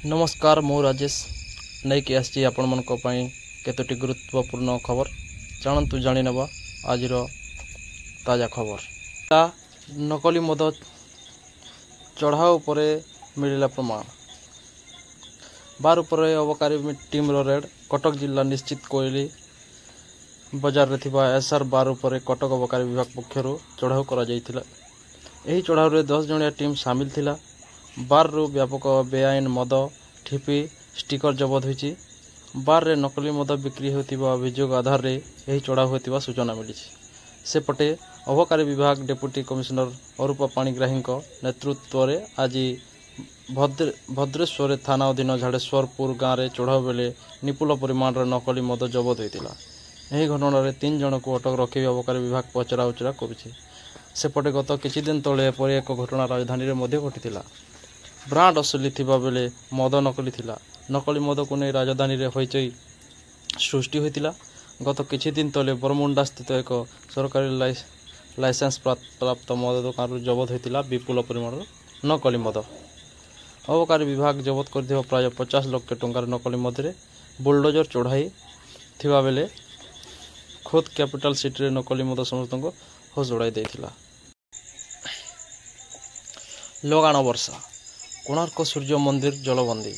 नमस्कार मु राजेश नहीं कि आसी आपण मन केतोटी गुरुत्वपूर्ण खबर जानतु जानी नवा आज ताजा खबर। नकली मद चढ़ाऊ पर मिलला प्रमाण बार उपर अबकारी टीम रेड कटक जिला निश्चित कोइली बजार रे थिबा एसआर बार उपर कटक अबकारी विभाग पक्षर चढ़ाऊ करा जायतिला। एही चढ़ाऊ रे 10 जणिया टीम सामिल थिला। बार रु व्यापक बेआईन मद ठिपी स्टिकर जबत होईची। बार रे नकली मद बिक्री होतिबा अभियोग आधार रे एही चढ़ाऊ होतिबा सूचना मिली। सेपटे अबकारी विभाग डेप्यूटी कमिश्नर अरूप पाणिग्राही नेतृत्व रे आज भद्रेश्वर थाना अधीन झाड़ेश्वरपुर गाँव में चढ़ाऊ बेले निपुल परिमाण नकली मद जबत होता। यह घटना रे 3 जन को अटक रखी अबकारी विभाग पचरा उचरा करुपटे गत किछि दिन तले एपरि एक घटना राजधानी रे मध्य घटिथिला। ब्रांड असली थिबा बेले मद नकली थिला। नकली मद को नहीं राजधानी रे होइचई सृष्टि होइतिला। गत किछि दिन तले बरमुंडा स्थित एक सरकारी लाइसेंस प्राप्त मद दुकान जबत होइतिला विपुल परिमाण नकली मद। अबकारी विभाग जबत कर प्राय 50 लाख टंकार नकली मदरे बुलडोजर चढ़ाई थिबा बेले खुद कैपिटल सिटी रे नकली मद समस्त को होश उड़ाई देथिला। लगाण वर्षा कोणार्क सूर्य मंदिर जलबंदी।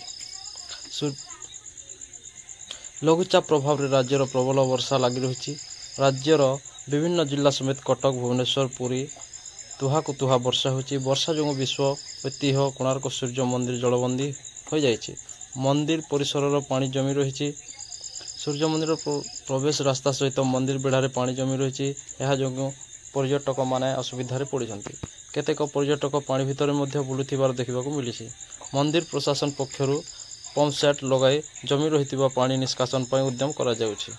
लघुचाप प्रभाव रे राज्यर प्रबल वर्षा लगी रही। राज्यर विभिन्न जिला समेत कटक भुवनेश्वर पुरी तुहाकु तुहा वर्षा होची। वर्षा जो विश्व ऐतिह्य कोणार्क सूर्य मंदिर जलबंदी हो जाइए। मंदिर परिसर पानी जमी रही। सूर्य मंदिर प्रवेश रास्ता सहित मंदिर बेढ़ारे पानी जमी रही। यह जो पर्यटक माने असुविधार पड़ते। केतेक पर्यटक पानी भितर बुलुथिबार देखा मिली। मंदिर प्रशासन पक्षरु पंप सेट लगाई जमी रही पानी निष्कासन पर उद्यम करा जाउछि।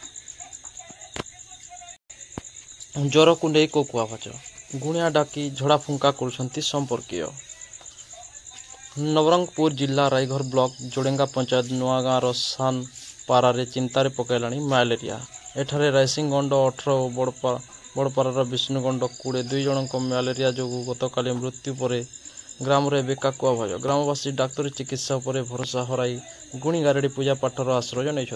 ज्वर को नहीं कोकुआभाच गुणिया डाकी झड़ा फुंका कर संपर्कीय। नवरंगपुर जिला रायघर ब्लॉक जोड़ेंगा पंचायत नुआगाँर सान पारारे चिंतार पकड़लाणी मलेरिया। एठारे राइसिंगंड 18 और बड़पारार विष्णुगंड 20 2 जन मलेरिया जो गतकाली मृत्यु पर ग्राम बेकाकुआ भय। ग्रामवासी डाक्तरी चिकित्सा पर भरोसा हराई गुणी गारेड़ी पूजा पाठर आश्रय नहीं।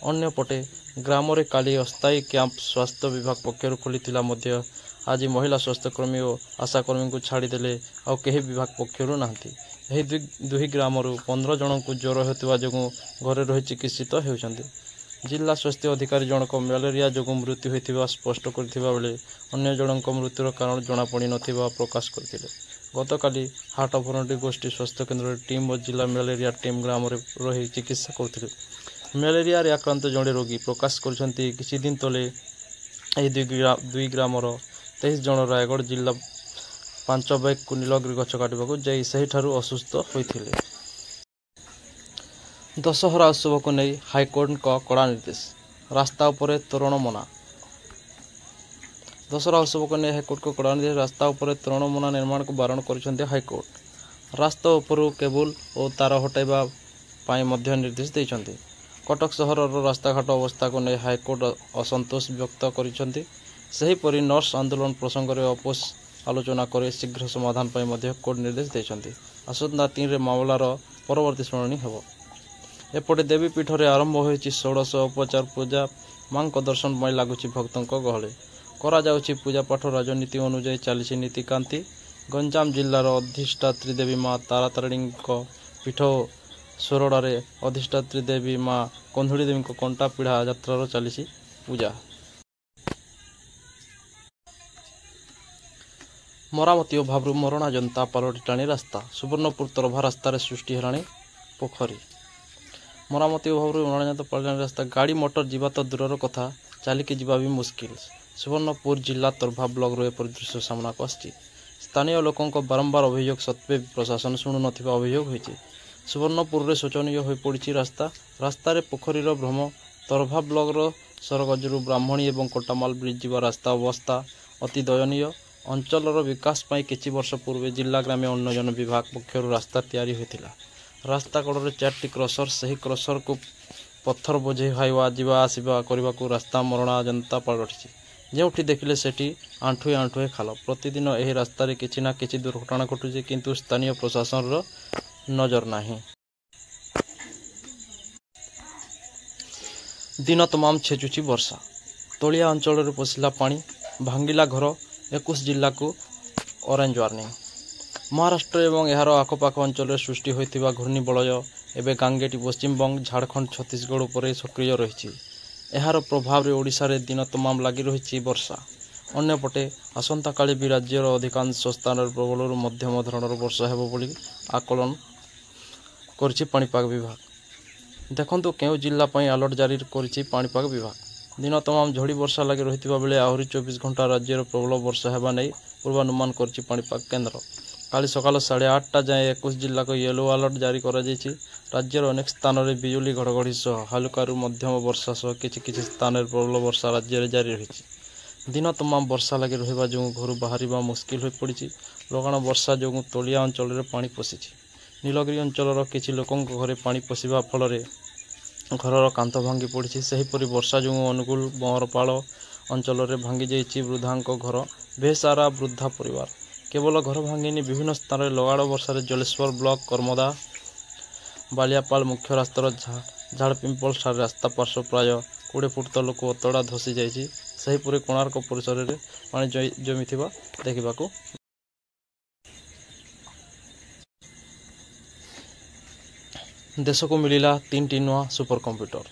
अन्यपटे ग्राम रे काली अस्थायी कैंप स्वास्थ्य विभाग पक्षर खोली आज महिला स्वास्थ्यकर्मी और आशाकर्मी को छाड़देले आउ कहीं विभाग पक्षर नाहंती। यही दुही ग्राम 15 जन को ज्वर होता जो घरे रही चिकित्सित होती। जिला स्वास्थ्य अधिकारी जनक मलेरिया जो मृत्यु होता स्पष्ट करथिबा बेले अन्य जनक मृत्युर कारण जनापड़ी नथिबा प्रकाश करथिले। गतकाली हाटभरंडी गोष्ठी स्वास्थ्य केन्द्र टीम और जिला मलेरिया टीम ग्राम रही चिकित्सा करथिले। मलेरिया रे आक्रांत जड़े रोगी प्रकाश करछंती किछि दिन तले एही दुई ग्रामर 23 जन रायगढ़ जिला 5 बैग को नीलगिरी गछ काटवाक जाई सेहिठारु असुस्थ होइथिले। दशहरा उत्सव को नहीं हाईकोर्ट का कड़ा निर्देश। रास्ता उपर तोरण मना। दशहरा उत्सव को नहीं हाईकोर्ट को कड़ा निर्देश। रास्ता उपर तोरण मना निर्माण को बारण कर हाईकोर्ट। रास्ता उपर केबुल और तार हटाइबा पाई मध्य निर्देश देइछन्ति। कटक सहर रास्ताघाट अवस्था को नहीं हाईकोर्ट असंतोष व्यक्त करिछन्ति। सेहीपरि नर्स आंदोलन प्रसंग में अपोष आलोचना कर शीघ्र समाधान पाई मध्य कोर्ट निर्देश देइछन्ति। आसंता 3 रे मामलार परवर्ती शुणाणी हेबो। एपटे देवीपीठ में आरंभ होइछि 16 उपचार पूजा। मां को दर्शन पाई लागुछि भक्तों गहली। करा जाउछि पूजा पाठ राजनीति अनुଯାयी चली नीतिकांति। गंजाम जिलार अधिष्ठात्री देवी माँ तारातारिणी पीठ सोरड़े अधिष्ठात्री देवी माँ कंधुड़ी देवी कंटा पीढ़ा यात्रार चली पूजा। मरामती अभाव मरणा जनता पलटि टाणी रास्ता। सुवर्णपुर तरभा रास्तार सृष्टि हेलाणी पोखरी। मरामती अभाव मरणा पलटि रास्ता गाड़ी मोटर जीवा तो दूरर कथा चलिकी जीवा भी मुस्किल। सुवर्णपुर जिला तरभा ब्लॉक एपर दृश्य सामना को आसी। स्थानीय लोकों बारंबार अभियोग सत्वे प्रशासन शुणु नथिबा अभियोग होइछि। सुवर्णपुर रे शोचनीय हो पड़ी रास्ता। रास्तार पोखरीर भ्रम। तरभा ब्लॉक सरगजरू ब्राह्मणी एवं कोटामाल ब्रिज जीवा रास्ता अवस्था अति दयनीय। अंचलर विकास पाई किछि वर्ष पूर्व जिला ग्राम्य उन्नयन विभाग पक्षर रास्ता तैयारी होइतिला। रास्ता कड़े 4टी क्रसर। सही क्रसर को पत्थर बोझे हाइवा जीवा आसवा करने को रास्ता मरणा जनता पलटि। जोठी देखिले सेठी आंठुए आंठुए खाल। प्रतिदिन यह रास्तार किछि ना किछि दुर्घटना घटुछि किंतु स्थानीय प्रशासन नजर नाही। दिन तमाम छेचुची वर्षा तलिया अंचल पशिला पानी भांगिला घर 21 जिला को ऑरेंज वार्निंग। महाराष्ट्र एवं यार आखपाख अंचल सृष्टि होता घूर्णिबलय एवं गांगेटी पश्चिमबंग झारखंड छत्तीसगढ़ उपर सक्रिय रही। यार प्रभाव में ओडिशा रे दिन तमाम लगी रही वर्षा। अन्यपटे आसंता काली भी राज्यर अधिकांश स्थान प्रबल मध्यम धरणर वर्षा हेबो बोली आकलन करछि पाणीपाग विभाग। देखंतु केउ जिल्ला पई अलर्ट जारी करछि पाणीपाग विभाग। दिन तमाम झड़ी वर्षा लगी रहितबा बेले आहुरी 24 घंटा राज्यर प्रबल वर्षा हेबा नै पूर्वानुमान करछि पाणीपाग केन्द्र। काली सकाल 8:30 जाए 21 जिला को येलो अलर्ट जारी करा जायछि। राज्यर अनेक स्थान रे बिजुली घड़घड़ी सह हल्कारू मध्यम वर्षा सह किछि स्थान रे प्रबल वर्षा राज्य रे जारी रहिछि। दिन तमाम वर्षा लगी रहिबा जो घर बाहर मुस्किल हो पड़ी। लगाण वर्षा जो तलिया अंचल रे पानी पशिछि। नीलगिरी अंचल किछि लोकंक घरे पानी पशिबा फल घर कांथ भांगी पड़ी। सेहीपरि वर्षा जो अनुगुल बहरपाल अंचल रे भांगी जाइछि वृद्धांक घर। बेसारा वृद्धा परिवार केवल घर भांगिनी विभिन्न स्थान रे लगाण वर्षा रे जलेश्वर ब्लॉक कर्मदा बालियापाल मुख्य रास्तार झाड़पिंपल ठारे रास्ता पार्श्व प्राय 20 फुट तलक अतड़ा धसी जाइछि। सेहीपरि कोणार्क परिसर रे पानी जमिथिबा देखिबाकू। देश को मिलिला 3टी नुआ सुपर कंप्यूटर।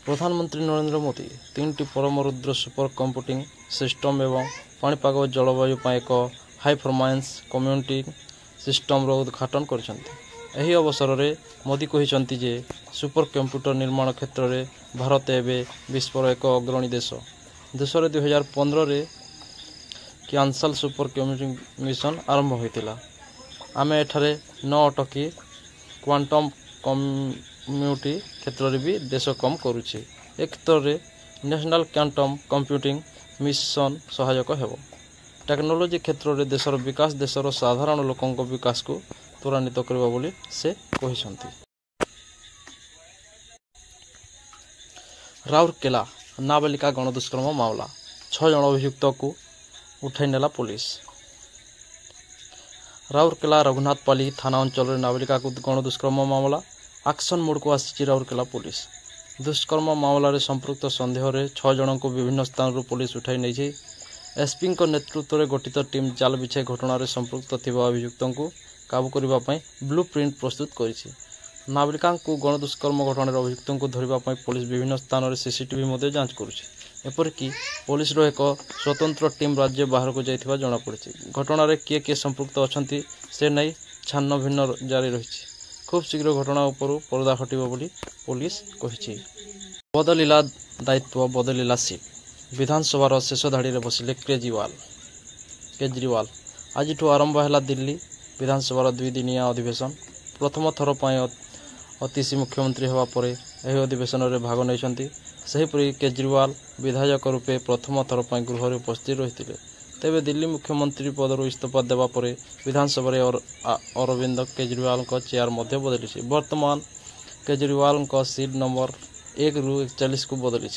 प्रधानमंत्री नरेंद्र मोदी 3टी परम रुद्र सुपर कंप्यूटिंग सिस्टम एवं पाणीपाग जलवायु पर एक हाई परफॉर्मेंस कम्यूटिंग सिस्टम उद्घाटन करछन्ति। एही अवसर में मोदी कहिसन्ति जे सुपर कंप्यूटर निर्माण क्षेत्र में भारत एवं विश्वर एक अग्रणी देश। देश में 2015 रे कैंसल सुपर कंप्यूटिंग मिशन आरंभ होइतिला। आमे एठारे न अटकी क्वांटम कम्यूनिटी क्षेत्र में भी देश कम करुछि। एक क्षेत्र में नेशनल क्वांटम कंप्यूटिंग मिशन सहायक हेबो। टेक्नोलोजी क्षेत्र में देशर विकास देशर साधारण लोकंक विकास को त्वरान्वित करबा बोली से कहिसन्ति। राउरकेला नाबालिका गणदुष्कर्म मामला 6 जन अभियुक्त को उठाई नेला पुलिस। राउरकेला रघुनाथपाली थाना अंचल नाबालिका को गणदुष्कर्म मामला एक्शन मोड को आसी राउरकेला पुलिस। दुष्कर्म मामलें संपृक्त संदेह में 6 जन को विभिन्न स्थान पुलिस उठाई नहीं। एसपी नेतृत्व में गठित टीम जाल बिछाई घटना संपृक्त थिबा अभियुक्तों को काबू करने ब्लू प्रिंट प्रस्तुत करिछि। नाबालिका को गणदुष्कर्म घटनार अभियुक्तों को धरने पुलिस विभिन्न स्थान में सीसीटीवी जांच करुछि। एपरिकी पुलिस एक स्वतंत्र टीम राज्य बाहर को जाइथिबा जଣା पड़िछि। घटना किए संपृक्त अछंती से नहीं छानभिन्न जारी रही। खूब शीघ्र घटना उपरू पर्दा हटिब बोली पुलिस कहिछि। बदलिला दायित्व बदलिला सीट। विधानसभार शेष धाड़ी में बसिले केजरीवाल। आज आरंभ है दिल्ली विधानसभार 2 दिनिया अधिवेशन। प्रथम थर पर अतिशी मुख्यमंत्री होगा पर यह अधिवेशन में भाग नहीं। सेहीपरि केजरीवाल विधायक रूपे प्रथम थर पर गृह में उपस्थित रही। तेबे दिल्ली मुख्यमंत्री पदर इस्तीफा देवा पर विधानसभा अरविंद केजरीवाल चेयर मध्य बदली। वर्तमान केजरीवाल सीट नंबर 1 रु 41 को बदली।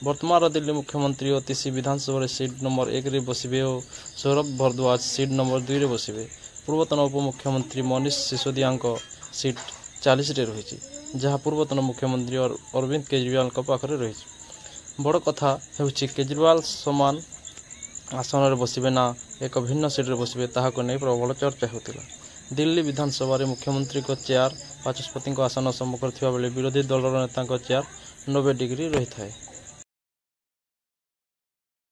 वर्तमान दिल्ली मुख्यमंत्री अतिशी विधानसभा सीट नंबर 1 रे बसिबे और सौरभ भारद्वाज सीट नंबर 2 रे बसिबे। पूर्वतन उपमुख्यमंत्री मनीष सिसोदिया सीट 40 रे रही, जहाँ पूर्वतन मुख्यमंत्री अरविंद केजरीवाल पाखरे रही। बड़ कथा हेउछि केजरीवाल समान आसन में बसिबे ना एक भिन्न सीट रे बसिबे ताहाको नै प्रबल चर्चा होतिला। दिल्ली विधानसभा मुख्यमंत्री को चेयर बाचस्पति आसन सम्मुख थिबा बेले विरोधी दलर नेता चेयर 90 डिग्री रही थाए।